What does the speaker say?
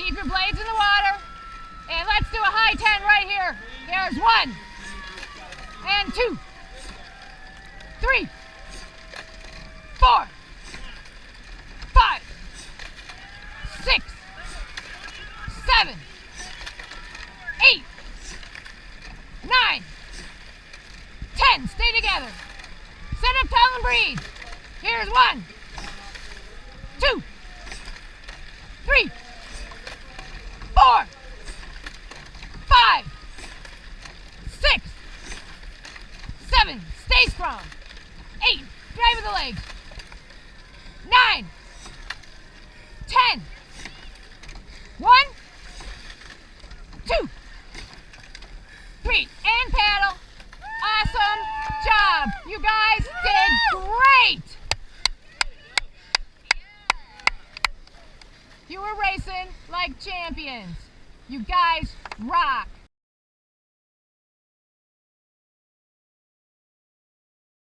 Keep your blades in the water. And let's do a high 10 right here. There's 1 and 2, 3, 4, 5, 6, 7, 8, 9, 10. Stay together. Sit up tall and breathe. Here's 1, 2, 3, 4, 5, 6, 7. Stay strong. 8. Drive with the legs. 9, 10. 1, 2, 3. And paddle. Awesome job. You guys did great. You were racing like champions. You guys rock.